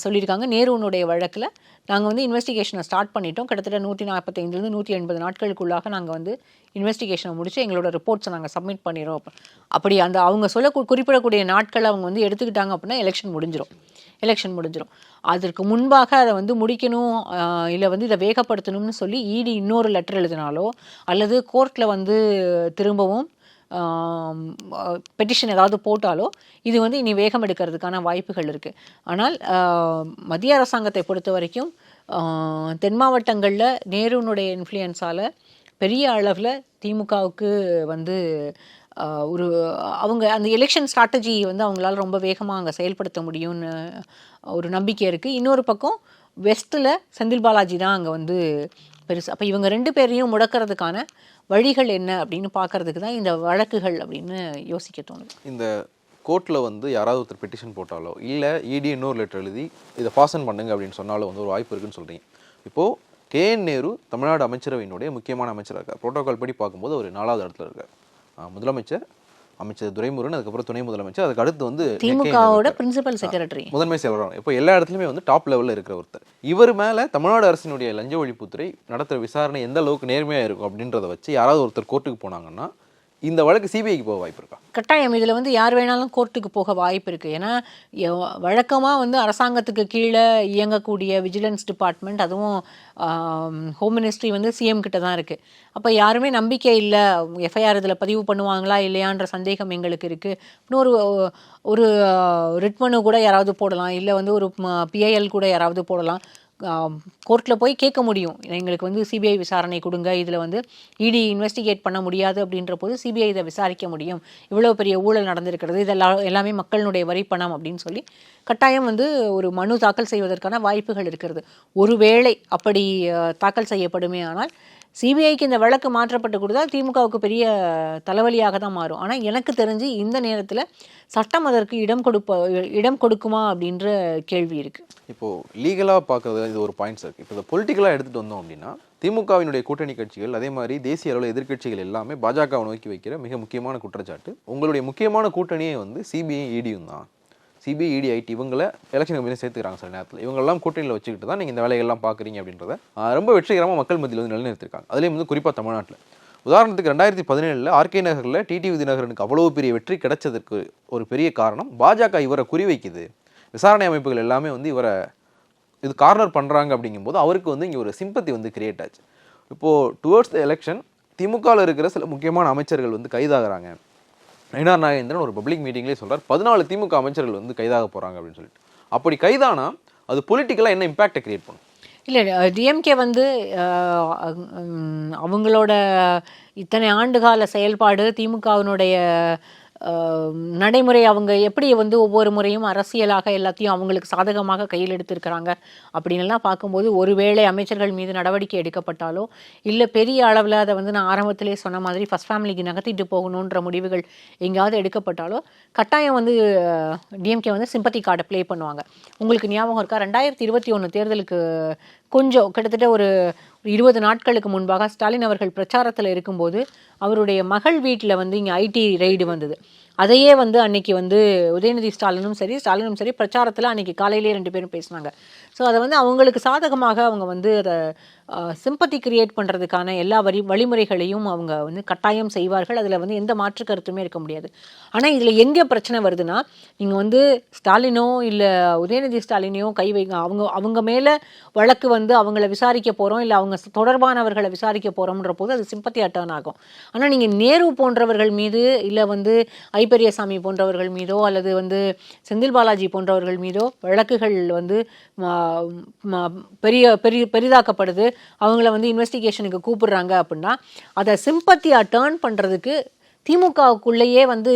சொல்லியிருக்காங்க, நேருனுடைய வழக்கில் நாங்கள் வந்து இன்வெஸ்டிகேஷனை ஸ்டார்ட் பண்ணிட்டோம். கிட்டத்தட்ட 145 180 நாட்களுக்குள்ளாக நாங்கள் வந்து இன்வெஸ்டிகேஷனை முடிச்சு எங்களோட ரிப்போர்ட்ஸை நாங்கள் சப்மிட் பண்ணிடுறோம். அப்படி அந்த அவங்க குறிப்பிடக்கூடிய நாட்களை அவங்க வந்து எடுத்துக்கிட்டாங்க அப்படின்னா எலெக்ஷன் முடிஞ்சிடும். அதற்கு முன்பாக அதை வந்து முடிக்கணும், இல்லை வந்து இதை வேகப்படுத்தணும்னு சொல்லி இடி இன்னொரு லெட்டர் எழுதினாலோ அல்லது கோர்ட்டில் வந்து திரும்பவும் பெட்டிஷன் ஏதாவது போட்டாலோ இது வந்து இனி வேகம் எடுக்கிறதுக்கான வாய்ப்புகள் இருக்குது. ஆனால் மத்திய அரசாங்கத்தை பொறுத்த வரைக்கும் தென் மாவட்டங்களில் நேருனுடைய இன்ஃப்ளூயன்ஸால் பெரிய அளவில் திமுகவுக்கு வந்து அவங்க அந்த எலெக்ஷன் ஸ்ட்ராட்டஜி வந்து அவங்களால ரொம்ப வேகமாக அங்கே செயல்படுத்த முடியும்னு ஒரு நம்பிக்கை இருக்குது. இன்னொரு பக்கம் வெஸ்ட்டில் செந்தில் பாலாஜி தான் அங்கே வந்து பெருசு. அப்போ இவங்க 2 பேரையும் முடக்கிறதுக்கான வழிகள் என்ன அப்படின்னு பார்க்கறதுக்கு தான் இந்த வழக்குகள் அப்படின்னு யோசிக்க தோணுது. இந்த கோர்ட்டில் வந்து யாராவது ஒருத்தர் பெட்டிஷன் போட்டாலோ இல்லை இடி இன்னொரு லெட்டர் எழுதி இதை ஃபாசன் பண்ணுங்க அப்படின்னு சொன்னாலும் வந்து ஒரு வாய்ப்பு இருக்குன்னு சொல்கிறீங்க. இப்போது கேஎன் நேரு தமிழ்நாடு அமைச்சரவையினுடைய முக்கியமான அமைச்சராக இருக்கார். புரோட்டோகால் படி பார்க்கும்போது ஒரு 4வது இடத்துல இருக்கார். முதலமைச்சர், அமைச்சர் துரைமுருகன், அதுக்கப்புறம் துணை முதலமைச்சர், அதுக்கு அடுத்து வந்து திமுகவோட பிரின்சிபல் செக்ரட்டரி, முதன்மை செயலாளர். இப்போ எல்லா இடத்துலையுமே வந்து டாப் லெவலில் இருக்கிற ஒருத்தர். இவர் மேலே தமிழ்நாடு அரசினுடைய லஞ்ச ஒழிப்புத்துறை நடத்துகிற விசாரணை எந்த அளவுக்கு நேர்மையாக இருக்கும் அப்படின்றத வச்சு யாராவது ஒருத்தர் கோர்ட்டுக்கு போனாங்கன்னா இந்த வழக்கு சிபிஐக்கு போக வாய்ப்பு இருக்கா? கட்டாயம். இதில் வந்து யார் வேணாலும் கோர்ட்டுக்கு போக வாய்ப்பு இருக்குது. ஏன்னா வழக்கமாக வந்து அரசாங்கத்துக்கு கீழே இயங்கக்கூடிய விஜிலன்ஸ் டிபார்ட்மெண்ட், அதுவும் ஹோம் மினிஸ்ட்ரி வந்து சிஎம் கிட்ட தான் இருக்குது. அப்போ யாருமே நம்பிக்கை இல்லை, எஃப்ஐஆர் இதில் பதிவு பண்ணுவாங்களா இல்லையான்ற சந்தேகம் எங்களுக்கு இருக்குது. இன்னொரு ஒரு ரிட் மனு கூட யாராவது போடலாம், இல்லை வந்து ஒரு பிஐஎல் கூட யாராவது போடலாம். கோர்ட்டில் போய் கேட்க முடியும், எங்களுக்கு வந்து சிபிஐ விசாரணை கொடுங்க, இதில் வந்து இடி இன்வெஸ்டிகேட் பண்ண முடியாது அப்படின்ற போது சிபிஐ இதை விசாரிக்க முடியும், இவ்வளோ பெரிய ஊழல் நடந்திருக்கிறது, இதெல்லாம் எல்லாமே மக்களுடைய வரி பணம் அப்படின்னு சொல்லி கட்டாயம் வந்து ஒரு மனு தாக்கல் செய்வதற்கான வாய்ப்புகள் இருக்கிறது. ஒருவேளை அப்படி தாக்கல் செய்யப்படுமே ஆனால் சிபிஐக்கு இந்த வழக்கு மாற்றப்பட்டு கொடுத்தால் திமுகவுக்கு பெரிய தலைவலியாக தான் மாறும். ஆனால் எனக்கு தெரிஞ்சு இந்த நேரத்தில் சட்டம் அதற்கு இடம் கொடுக்குமா அப்படின்ற கேள்வி இருக்குது. இப்போது லீகலாக பார்க்குறது இது ஒரு பாயிண்ட்ஸ் இருக்குது. இப்போ இதை பொலிட்டிக்கலாக எடுத்துகிட்டு வந்தோம் அப்படின்னா திமுகவினுடைய கூட்டணி கட்சிகள், அதே மாதிரி தேசிய அளவில் எதிர்க்கட்சிகள் எல்லாமே பாஜகவை நோக்கி வைக்கிற மிக முக்கியமான குற்றச்சாட்டு, உங்களுடைய முக்கியமான கூட்டணியே வந்து சிபிஐ இடியும் தான். சிபிஐ இடி ஐடி இவங்களை எலெக்ஷன் கமிஷன் சேர்த்துக்கிறாங்க சில நேரத்தில். இவங்கெல்லாம் கூட்டணியில் வச்சுக்கிட்டு தான் நீங்கள் இந்த வேலைகள்லாம் பார்க்குறீங்க அப்படின்றத ரொம்ப வெற்றிகரமாக மக்கள் மத்தியில் வந்து நிலைநிறுத்திருக்காங்க. அதுலேயும் வந்து குறிப்பாக தமிழ்நாட்டில் உதாரணத்துக்கு 2017 ஆர்கே நகரில் டிடி விதிநகரனுக்கு அவ்வளோ பெரிய வெற்றி கிடைச்சதுக்கு ஒரு பெரிய காரணம் பாஜக இவரை குறிவைக்குது, விசாரணை அமைப்புகள் எல்லாமே வந்து இவரை இது கார்னர் பண்ணுறாங்க அப்படிங்கும்போது அவருக்கு வந்து இங்கே ஒரு சிம்பத்தி வந்து கிரியேட் ஆச்சு. இப்போது டுவர்ட்ஸ் த எலெக்ஷன் திமுகவில் இருக்கிற சில முக்கியமான அமைச்சர்கள் வந்து கைதாகிறாங்க. நயினார் நாகேந்திரன் ஒரு பப்ளிக் மீட்டிங்லேயே சொல்கிறார் 14 திமுக அமைச்சர்கள் வந்து கைதாக போகிறாங்க அப்படின்னு சொல்லிட்டு. அப்படி கைதானா அது பொலிட்டிக்கலாக என்ன இம்பேக்டை கிரியேட் பண்ணும்? இல்லை, டிஎம்கே வந்து அவங்களோட இத்தனை ஆண்டுகால செயல்பாடு, திமுகவினுடைய நடைமுறை, அவங்க எப்படி வந்து ஒவ்வொரு முறையும் அரசியலாக எல்லாத்தையும் அவங்களுக்கு சாதகமாக கையில் எடுத்திருக்கிறாங்க அப்படின்லாம் பார்க்கும்போது ஒருவேளை அமைச்சர்கள் மீது நடவடிக்கை எடுக்கப்பட்டாலோ இல்லை பெரிய அளவில் அதை வந்து நான் ஆரம்பத்திலே சொன்ன மாதிரி ஃபர்ஸ்ட் ஃபேமிலிக்கு நகர்த்திட்டு போகணுன்ற முடிவுகள் எங்கேயாவது எடுக்கப்பட்டாலோ கட்டாயம் வந்து டிஎம்கே வந்து சிம்பத்தி கார்டை ப்ளே பண்ணுவாங்க. உங்களுக்கு ஞாபகம் இருக்கா, 2021 தேர்தலுக்கு கொஞ்சம் கிட்டத்தட்ட ஒரு 20 நாட்களுக்கு முன்பாக ஸ்டாலின் அவர்கள் பிரச்சாரத்தில் இருக்கும்போது அவருடைய மகள் வீட்டில் வந்து இங்கே ஐடி ரெய்டு வந்தது. அதையே வந்து அன்னைக்கு வந்து உதயநிதி ஸ்டாலினும் சரி பிரச்சாரத்தில் அன்னைக்கு காலையிலேயே 2 பேரும் பேசினாங்க. ஸோ அதை வந்து அவங்களுக்கு சாதகமாக அவங்க வந்து அதை சிம்பத்தி கிரியேட் பண்ணுறதுக்கான எல்லா வழிமுறைகளையும் அவங்க வந்து கட்டாயம் செய்வார்கள். அதில் வந்து எந்த மாற்று கருத்துமே இருக்க முடியாது. ஆனால் இதில் எங்கே பிரச்சனை வருதுன்னா, நீங்கள் வந்து ஸ்டாலினோ இல்லை உதயநிதி ஸ்டாலினையோ கை வைங்க, அவங்க மேலே வழக்கு வந்து அவங்கள விசாரிக்க போகிறோம், இல்லை அவங்க தொடர்பானவர்களை விசாரிக்க போகிறோம்ன்ற போது அது சிம்பத்தியாக டர்ன் ஆகும். ஆனால் நீங்கள் நேரு போன்றவர்கள் மீது, இல்லை வந்து ஐ பெரியசாமி போன்றவர்கள் மீதோ, அல்லது வந்து செந்தில் பாலாஜி போன்றவர்கள் மீதோ வழக்குகள் வந்து பெரிதாக்கப்படுது, அவங்கள வந்து இன்வெஸ்டிகேஷனுக்கு கூப்பிடுறாங்க அப்படின்னா அதை சிம்பத்தியாக டர்ன் பண்ணுறதுக்கு திமுகவுக்குள்ளேயே வந்து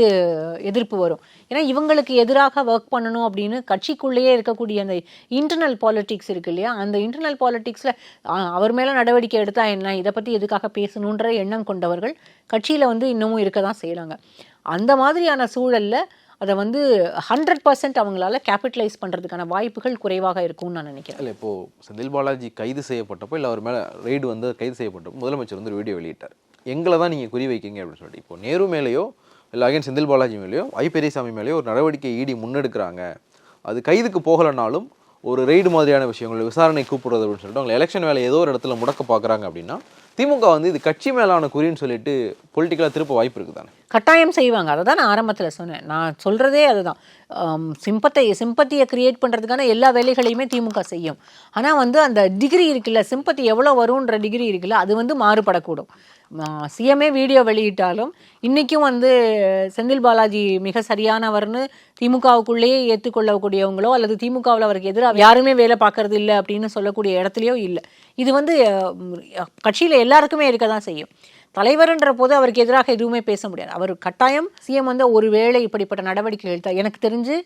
எதிர்ப்பு வரும். ஏன்னா இவங்களுக்கு எதிராக ஒர்க் பண்ணணும் அப்படின்னு கட்சிக்குள்ளேயே இருக்கக்கூடிய அந்த இன்டர்னல் பாலிட்டிக்ஸ் இருக்கு இல்லையா, அந்த இன்டர்னல் பாலிட்டிக்ஸில் அவர் மேலே நடவடிக்கை எடுத்தால் என்ன, இதை பற்றி எதுக்காக பேசணுன்ற எண்ணம் கொண்டவர்கள் கட்சியில் வந்து இன்னமும் இருக்க தான் செய்கிறாங்க. அந்த மாதிரியான சூழலில் அதை வந்து 100% அவங்களால கேபிட்டலைஸ் பண்ணுறதுக்கான வாய்ப்புகள் குறைவாக இருக்கும்னு நான் நினைக்கிறேன். இல்லை, இப்போது செந்தில் பாலாஜி கைது செய்யப்பட்டப்போ, இல்லை அவர் மேலே ரெய்டு வந்து கைது செய்யப்பட்டப்போ முதலமைச்சர் வந்து ஒரு வீடியோ வெளியிட்டார், எங்களை தான் நீங்கள் குறி வைக்கிங்க அப்படின்னு சொல்லிட்டு. இப்போ நேரு மேலேயோ இல்லை அகைன் செந்தில் பாலாஜி மேலேயோ ஐ பெரியசாமி மேலேயோ ஒரு நடவடிக்கை இடி முன்னெடுக்கிறாங்க, அது கைதுக்கு போகலைனாலும் ஒரு ரெய்டு மாதிரியான விஷயங்கள் விசாரணை கூப்பிடுறது அப்படின்னு சொல்லிட்டு அவங்க எலெக்ஷன் வேலை ஏதோ ஒரு இடத்துல முடக்க பார்க்குறாங்க அப்படின்னா திமுக வந்து இது கட்சி மேலான குறின்னு சொல்லிட்டு பொலிட்டிக்கலாக திருப்ப வாய்ப்பு இருக்குது தானே? கட்டாயம் செய்வாங்க. அதை தான் நான் ஆரம்பத்தில் சொன்னேன். நான் சொல்கிறதே அதுதான். சிம்பத்தியை கிரியேட் பண்ணுறதுக்கான எல்லா வேலைகளையுமே திமுக செய்யும். ஆனால் வந்து அந்த டிகிரி இருக்குல்ல, சிம்பத்தி எவ்வளோ வரும்ன்ற டிகிரி இருக்குல்ல, அது வந்து மாறுபடக்கூடும். சிஎம்ஏ வீடியோ வெளியிட்டாலும் இன்றைக்கும் வந்து செந்தில் பாலாஜி மிக சரியானவர்னு திமுகவுக்குள்ளேயே ஏற்றுக்கொள்ளக்கூடியவங்களோ அல்லது திமுகவில் அவருக்கு எதிராக யாருமே வேலை பார்க்கறது இல்லை அப்படின்னு சொல்லக்கூடிய இடத்துலையோ இல்லை. இது வந்து கட்சியில் எல்லாருக்குமே இருக்க தான் செய்யும். தலைவர்ன்ற போது அவருக்கு எதிராக எதுவுமே பேச முடியாது. அவர் கட்டாயம் சிஎம் வந்து ஒரு வேளை இப்படிப்பட்ட நடவடிக்கை எடுத்தால், எனக்கு தெரிஞ்சு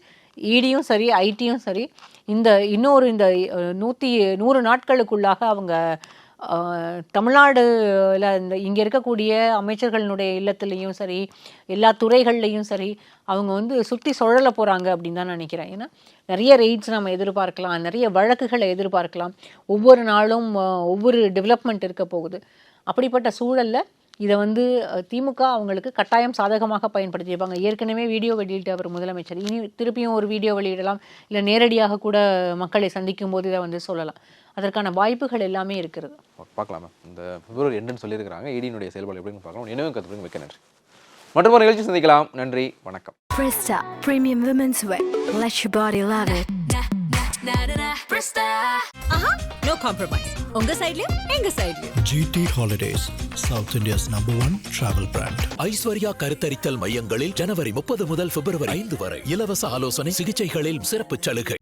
இடியும் சரி ஐடியும் சரி இந்த 100 நாட்களுக்குள்ளாக அவங்க தமிழ்நாடுல இந்த இங்கே இருக்கக்கூடிய அமைச்சர்களுடைய இல்லத்துலேயும் சரி எல்லா துறைகள்லையும் சரி அவங்க வந்து சுற்றி சுழல போகிறாங்க அப்படின்னு தான் நினைக்கிறேன். ஏன்னா நிறைய ரெய்ட்ஸ் நம்ம எதிர்பார்க்கலாம், நிறைய வழக்குகளை எதிர்பார்க்கலாம், ஒவ்வொரு நாளும் ஒவ்வொரு டெவலப்மெண்ட் இருக்க போகுது. அப்படிப்பட்ட சூழலில் இதை வந்து திமுக அவங்களுக்கு கட்டாயம் சாதகமாக பயன்படுத்தியிருப்பாங்க. ஏற்கனவே வீடியோ வெளியிட்ட அவர் முதலமைச்சர் இனி திருப்பியும் ஒரு வீடியோ வெளியிடலாம், இல்லை நேரடியாக கூட மக்களை சந்திக்கும் போது இதை வந்து சொல்லலாம். அதற்கான வாய்ப்புகள் எல்லாமே இருக்கிறது. பார்க்கலாமா? இந்த பிப்ரவரி 2 சொல்லியிருக்கிறாங்க. இடியினுடைய செயல்பாடு எப்படின்னு பார்க்கலாம். நினைவு கற்றுக்கு மிக்க நன்றி. மற்றும் ஒரு நிகழ்ச்சி சந்திக்கலாம். நன்றி, வணக்கம். Presta Premium Women's Wear. Let your body love it. No compromise. உங்க சைடுலயும் எங்க சைடுலயும். GT Holidays, South India's #1 travel brand. Aishwarya கருத்தரித்தல் மையங்களில் ஜனவரி 30 முதல் பிப்ரவரி 5 வரை இலவச ஆலோசனை சிகிச்சைகளில் சிறப்பு சலுகை.